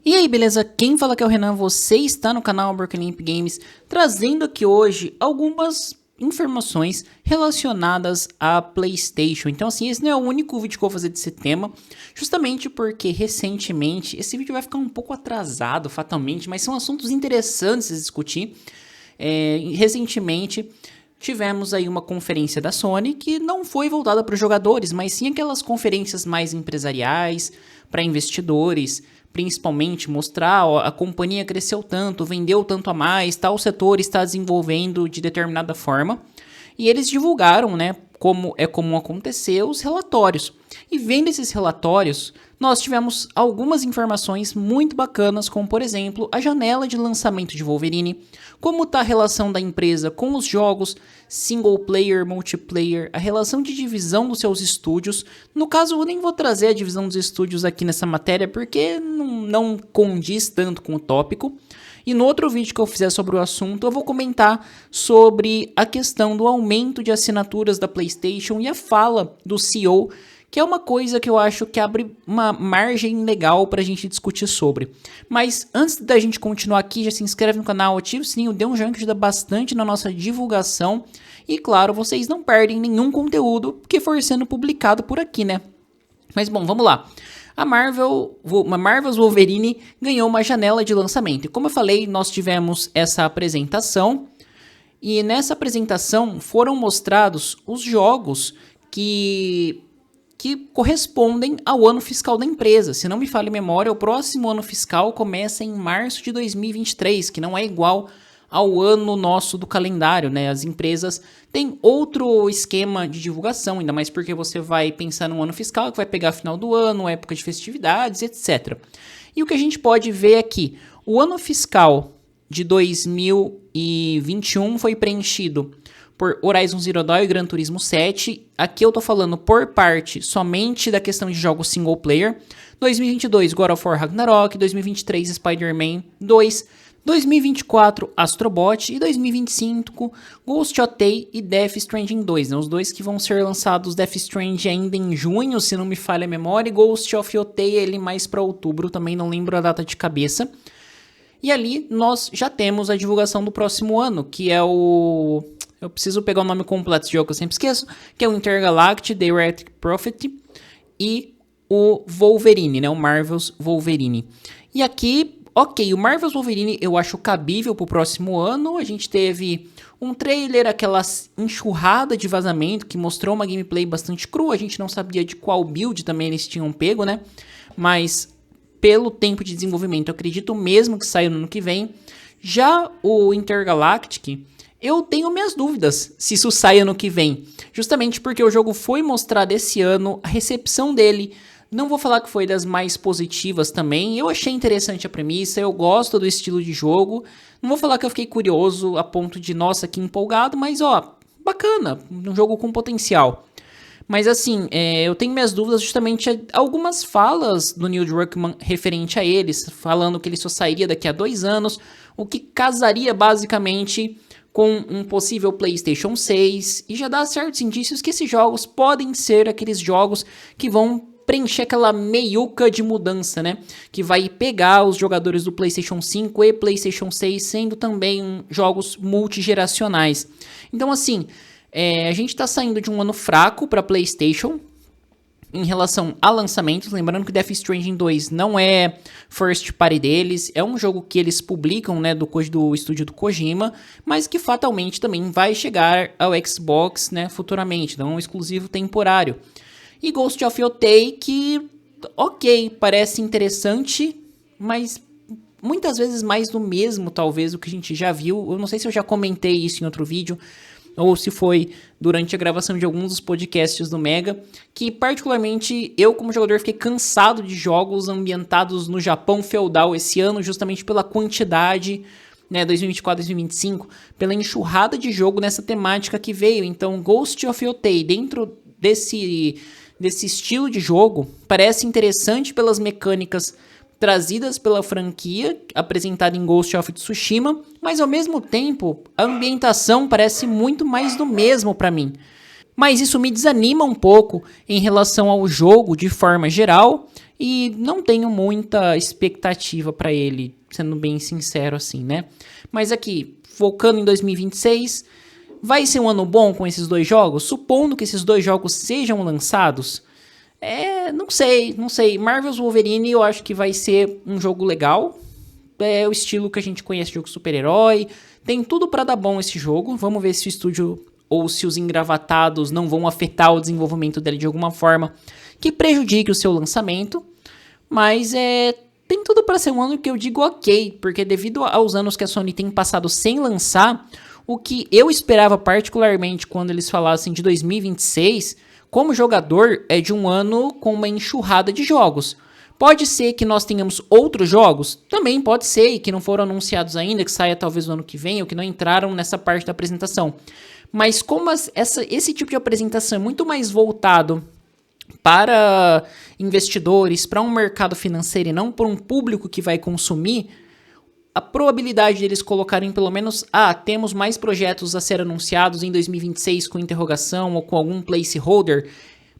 E aí, beleza? Quem fala que é o Renan, você está no canal Broken Imp Games, trazendo aqui hoje algumas informações relacionadas a PlayStation. Então assim, esse não é o único vídeo que eu vou fazer desse tema, justamente porque recentemente, esse vídeo vai ficar um pouco atrasado fatalmente, mas são assuntos interessantes de discutir. Recentemente tivemos aí uma conferência da Sony que não foi voltada para os jogadores, mas sim aquelas conferências mais empresariais, para investidores, principalmente mostrar, ó, a companhia cresceu tanto, vendeu tanto a mais, tal setor está desenvolvendo de determinada forma. E eles divulgaram, né, como é comum acontecer, os relatórios. E vendo esses relatórios, nós tivemos algumas informações muito bacanas, como por exemplo, a janela de lançamento de Wolverine, como está a relação da empresa com os jogos, single player, multiplayer, a relação de divisão dos seus estúdios. No caso, eu nem vou trazer a divisão dos estúdios aqui nessa matéria, porque não condiz tanto com o tópico. E no outro vídeo que eu fizer sobre o assunto, eu vou comentar sobre a questão do aumento de assinaturas da PlayStation e a fala do CEO, que é uma coisa que eu acho que abre uma margem legal pra gente discutir sobre. Mas antes da gente continuar aqui, já se inscreve no canal, ativa o sininho, dê um joinha que ajuda bastante na nossa divulgação. E claro, vocês não perdem nenhum conteúdo que for sendo publicado por aqui, né? Mas bom, vamos lá. A Marvel's Wolverine ganhou uma janela de lançamento. E como eu falei, nós tivemos essa apresentação. E nessa apresentação foram mostrados os jogos que correspondem ao ano fiscal da empresa. Se não me falha a memória, o próximo ano fiscal começa em março de 2023, que não é igual ao ano nosso do calendário, né? As empresas têm outro esquema de divulgação, ainda mais porque você vai pensar no ano fiscal, que vai pegar final do ano, época de festividades, etc. E o que a gente pode ver aqui, o ano fiscal de 2021 foi preenchido por Horizon Zero Dawn e Gran Turismo 7. Aqui eu tô falando por parte somente da questão de jogos single player. 2022, God of War Ragnarok. 2023, Spider-Man 2. 2024, Astro Bot. E 2025, Ghost Otei e Death Stranding 2. Né? Os dois que vão ser lançados, Death Stranding ainda em junho, se não me falha a memória. E Ghost of Otei ele mais para outubro, também não lembro a data de cabeça. E ali nós já temos a divulgação do próximo ano, que é o... Eu preciso pegar o nome completo desse jogo que eu sempre esqueço, que é o Intergalactic, The Heretic Prophet e o Wolverine, né? O Marvel's Wolverine. E aqui, ok, o Marvel's Wolverine eu acho cabível pro próximo ano. A gente teve um trailer, aquela enxurrada de vazamento que mostrou uma gameplay bastante crua. A gente não sabia de qual build também eles tinham pego, né? Mas pelo tempo de desenvolvimento, eu acredito mesmo que saia no ano que vem. Já o Intergalactic, eu tenho minhas dúvidas se isso sai ano que vem, justamente porque o jogo foi mostrado esse ano, a recepção dele, não vou falar que foi das mais positivas também, eu achei interessante a premissa, eu gosto do estilo de jogo, não vou falar que eu fiquei curioso a ponto de, nossa, que empolgado, mas ó, bacana, um jogo com potencial. Mas assim, eu tenho minhas dúvidas justamente algumas falas do Neil Druckmann referente a eles, falando que ele só sairia daqui a 2 anos, o que casaria basicamente com um possível PlayStation 6, e já dá certos indícios que esses jogos podem ser aqueles jogos que vão preencher aquela meiuca de mudança, né? Que vai pegar os jogadores do PlayStation 5 e PlayStation 6, sendo também jogos multigeracionais. Então assim, a gente está saindo de um ano fraco para PlayStation em relação a lançamentos, lembrando que Death Stranding 2 não é first party deles, é um jogo que eles publicam, né, do estúdio do Kojima, mas que fatalmente também vai chegar ao Xbox, né, futuramente, não é um exclusivo temporário. E Ghost of Otei, que, ok, parece interessante, mas muitas vezes mais do mesmo, talvez, o que a gente já viu. Eu não sei se eu já comentei isso em outro vídeo, ou se foi durante a gravação de alguns dos podcasts do Mega, que particularmente eu como jogador fiquei cansado de jogos ambientados no Japão feudal esse ano, justamente pela quantidade, né, 2024, 2025, pela enxurrada de jogo nessa temática que veio. Então Ghost of Otei, dentro desse estilo de jogo, parece interessante pelas mecânicas trazidas pela franquia, apresentada em Ghost of Tsushima, mas ao mesmo tempo, a ambientação parece muito mais do mesmo para mim. Mas isso me desanima um pouco em relação ao jogo de forma geral, e não tenho muita expectativa para ele, sendo bem sincero assim, né? Mas aqui, focando em 2026, vai ser um ano bom com esses dois jogos? Supondo que esses dois jogos sejam lançados, não sei. Marvel's Wolverine eu acho que vai ser um jogo legal. É o estilo que a gente conhece de jogo super-herói. Tem tudo pra dar bom esse jogo. Vamos ver se o estúdio ou se os engravatados não vão afetar o desenvolvimento dele de alguma forma que prejudique o seu lançamento. Mas tem tudo pra ser um ano que eu digo ok, porque devido aos anos que a Sony tem passado sem lançar, o que eu esperava particularmente quando eles falassem de 2026, como jogador, é de um ano com uma enxurrada de jogos. Pode ser que nós tenhamos outros jogos? Também pode ser, e que não foram anunciados ainda, que saia talvez no ano que vem, ou que não entraram nessa parte da apresentação. Mas como esse tipo de apresentação é muito mais voltado para investidores, para um mercado financeiro e não para um público que vai consumir, a probabilidade deles colocarem pelo menos, temos mais projetos a ser anunciados em 2026 com interrogação ou com algum placeholder,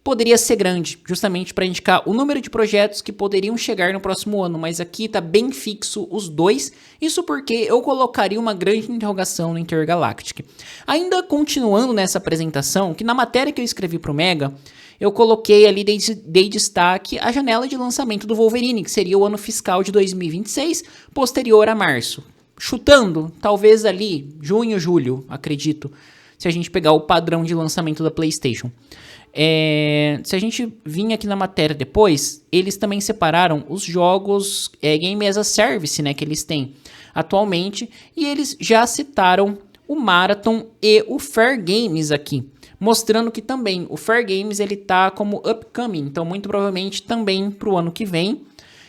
poderia ser grande, justamente para indicar o número de projetos que poderiam chegar no próximo ano, mas aqui está bem fixo os dois, isso porque eu colocaria uma grande interrogação no Intergalactic. Ainda continuando nessa apresentação, que na matéria que eu escrevi para o Mega, eu coloquei ali, dei destaque a janela de lançamento do Wolverine, que seria o ano fiscal de 2026, posterior a março. Chutando, talvez ali, junho, julho, acredito, se a gente pegar o padrão de lançamento da PlayStation. Se a gente vir aqui na matéria depois, eles também separaram os jogos Game as a Service, né, que eles têm atualmente, e eles já citaram o Marathon e o Fair Games aqui, mostrando que também o Fair Games ele tá como upcoming, então muito provavelmente também para o ano que vem,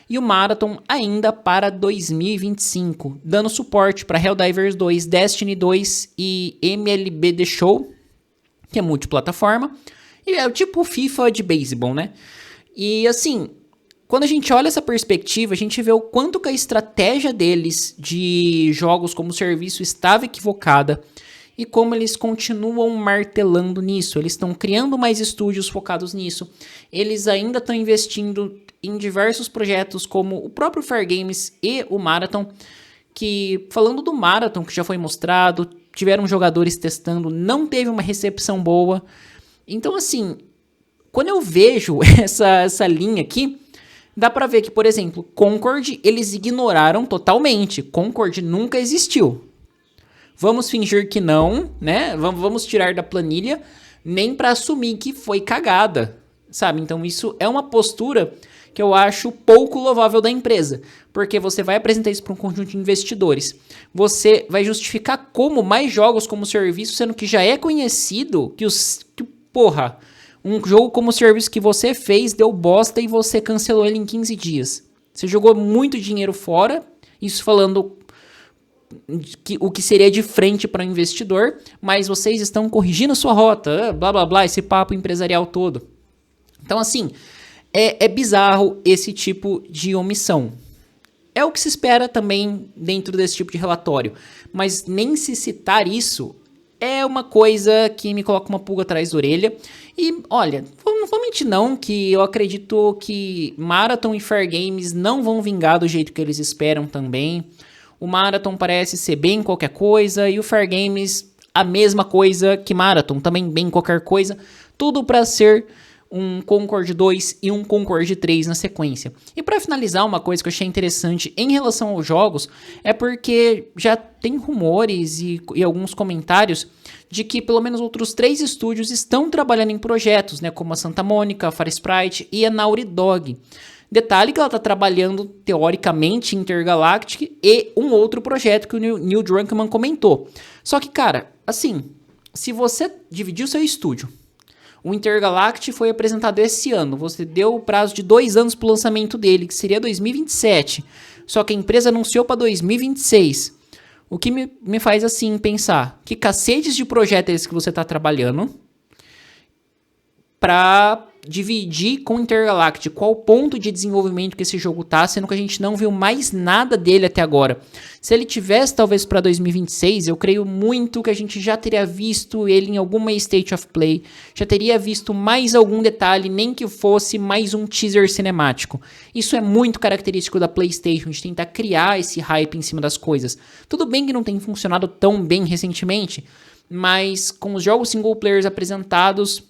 e o Marathon ainda para 2025, dando suporte para Helldivers 2, Destiny 2 e MLB The Show, que é multiplataforma. E é o tipo FIFA de beisebol, né? E assim, quando a gente olha essa perspectiva, a gente vê o quanto que a estratégia deles de jogos como serviço estava equivocada e como eles continuam martelando nisso. Eles estão criando mais estúdios focados nisso. Eles ainda estão investindo em diversos projetos como o próprio Fair Games e o Marathon, que falando do Marathon, que já foi mostrado, tiveram jogadores testando, não teve uma recepção boa. Então, assim, quando eu vejo essa linha aqui, dá pra ver que, por exemplo, Concord, eles ignoraram totalmente. Concord nunca existiu. Vamos fingir que não, né? Vamos tirar da planilha, nem pra assumir que foi cagada, sabe? Então, isso é uma postura que eu acho pouco louvável da empresa, porque você vai apresentar isso para um conjunto de investidores. Você vai justificar mais jogos como serviço, sendo que já é conhecido que porra, um jogo como serviço que você fez deu bosta e você cancelou ele em 15 dias. Você jogou muito dinheiro fora, isso falando o que seria de frente para o investidor, mas vocês estão corrigindo sua rota, blá blá blá, esse papo empresarial todo. Então assim, é bizarro esse tipo de omissão. É o que se espera também dentro desse tipo de relatório, mas nem se citar isso é uma coisa que me coloca uma pulga atrás da orelha. E, olha, não vou mentir não, que eu acredito que Marathon e Fair Games não vão vingar do jeito que eles esperam também. O Marathon parece ser bem qualquer coisa, e o Fair Games a mesma coisa que Marathon, também bem qualquer coisa. Tudo para ser um Concord 2 e um Concord 3 na sequência. E para finalizar, uma coisa que eu achei interessante em relação aos jogos é porque já tem rumores e alguns comentários de que pelo menos outros 3 estúdios estão trabalhando em projetos, né, como a Santa Mônica, a Far Sprite e a Naughty Dog. Detalhe que ela está trabalhando teoricamente em Intergalactic e um outro projeto que o Neil Druckmann comentou. Só que, cara, assim, se você dividir o seu estúdio, o Intergalactic foi apresentado esse ano. Você deu o prazo de 2 anos para o lançamento dele, que seria 2027. Só que a empresa anunciou para 2026. O que me faz assim pensar que cacetes de projetos que você está trabalhando para dividir com o Intergalactic qual o ponto de desenvolvimento que esse jogo tá, sendo que a gente não viu mais nada dele até agora. Se ele tivesse talvez para 2026, eu creio muito que a gente já teria visto ele em alguma State of Play, já teria visto mais algum detalhe, nem que fosse mais um teaser cinemático. Isso é muito característico da PlayStation, de tentar criar esse hype em cima das coisas. Tudo bem que não tem funcionado tão bem recentemente, mas com os jogos single players apresentados,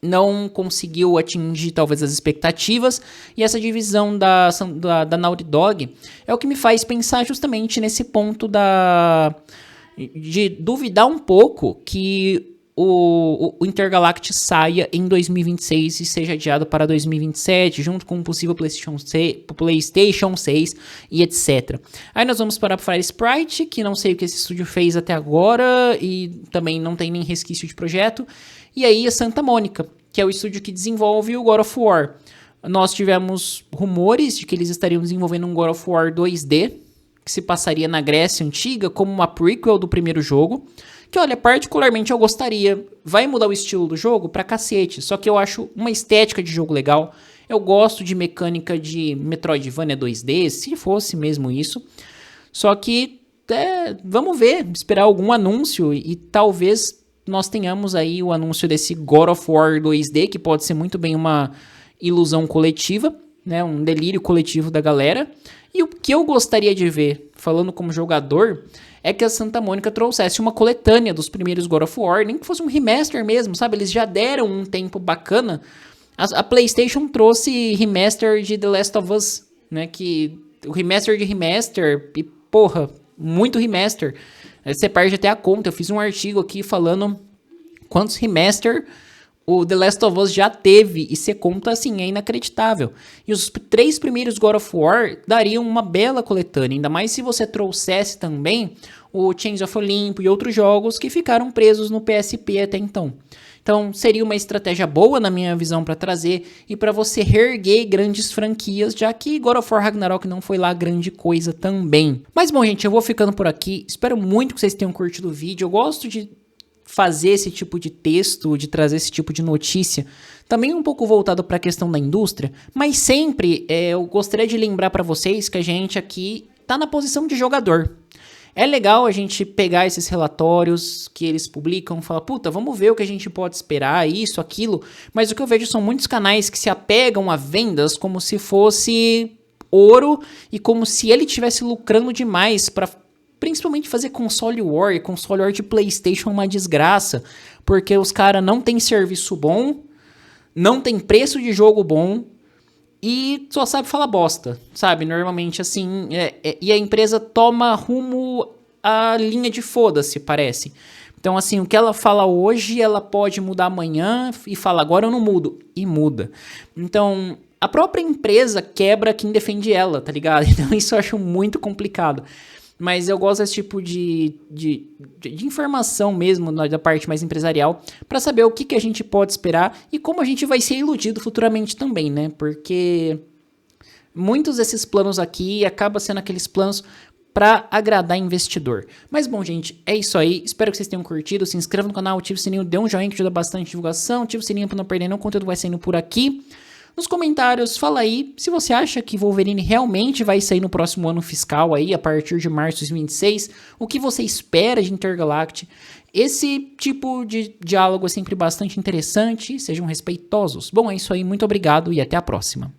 não conseguiu atingir talvez as expectativas, e essa divisão da Naughty Dog é o que me faz pensar justamente nesse ponto de duvidar um pouco que o Intergalactic saia em 2026 e seja adiado para 2027, junto com um possível PlayStation 6 e etc. Aí nós vamos para Fire Sprite, que não sei o que esse estúdio fez até agora e também não tem nem resquício de projeto. E aí a Santa Mônica, que é o estúdio que desenvolve o God of War. Nós tivemos rumores de que eles estariam desenvolvendo um God of War 2D, que se passaria na Grécia Antiga, como uma prequel do primeiro jogo. Que, olha, particularmente eu gostaria. Vai mudar o estilo do jogo pra cacete, só que eu acho uma estética de jogo legal. Eu gosto de mecânica de Metroidvania 2D, se fosse mesmo isso. Só que, vamos ver, esperar algum anúncio e talvez nós tenhamos aí o anúncio desse God of War 2D, que pode ser muito bem uma ilusão coletiva, né, um delírio coletivo da galera. E o que eu gostaria de ver, falando como jogador, é que a Santa Mônica trouxesse uma coletânea dos primeiros God of War, nem que fosse um remaster mesmo, sabe? Eles já deram um tempo bacana. A PlayStation trouxe remaster de The Last of Us, né? Que o remaster de remaster, e porra, muito remaster. Você perde até a conta. Eu fiz um artigo aqui falando quantos remaster o The Last of Us já teve, e você conta assim, é inacreditável. E os 3 primeiros God of War dariam uma bela coletânea, ainda mais se você trouxesse também o Chains of Olympus e outros jogos que ficaram presos no PSP até então. Então seria uma estratégia boa na minha visão para trazer e para você reerguer grandes franquias, já que God of War Ragnarok não foi lá grande coisa também. Mas bom, gente, eu vou ficando por aqui. Espero muito que vocês tenham curtido o vídeo. Eu gosto de fazer esse tipo de texto, de trazer esse tipo de notícia, também um pouco voltado para a questão da indústria, mas sempre eu gostaria de lembrar para vocês que a gente aqui está na posição de jogador. É legal a gente pegar esses relatórios que eles publicam, falar, puta, vamos ver o que a gente pode esperar, isso, aquilo, mas o que eu vejo são muitos canais que se apegam a vendas como se fosse ouro e como se ele estivesse lucrando demais para principalmente fazer console war, e console war de PlayStation é uma desgraça, porque os caras não tem serviço bom, não tem preço de jogo bom e só sabe falar bosta, sabe? Normalmente assim, e a empresa toma rumo à linha de foda-se, parece. Então assim, o que ela fala hoje, ela pode mudar amanhã e fala agora eu não mudo, e muda. Então a própria empresa quebra quem defende ela, tá ligado? Então isso eu acho muito complicado. Mas eu gosto desse tipo de informação mesmo, da parte mais empresarial, para saber o que a gente pode esperar e como a gente vai ser iludido futuramente também, né? Porque muitos desses planos aqui acabam sendo aqueles planos para agradar investidor. Mas bom, gente, é isso aí. Espero que vocês tenham curtido. Se inscreva no canal, ative o sininho, dê um joinha que ajuda bastante a divulgação. Ative o sininho para não perder nenhum conteúdo, vai saindo por aqui. Nos comentários, fala aí se você acha que Wolverine realmente vai sair no próximo ano fiscal aí, a partir de março de 2026. O que você espera de Intergalactic? Esse tipo de diálogo é sempre bastante interessante. Sejam respeitosos. Bom, é isso aí. Muito obrigado e até a próxima.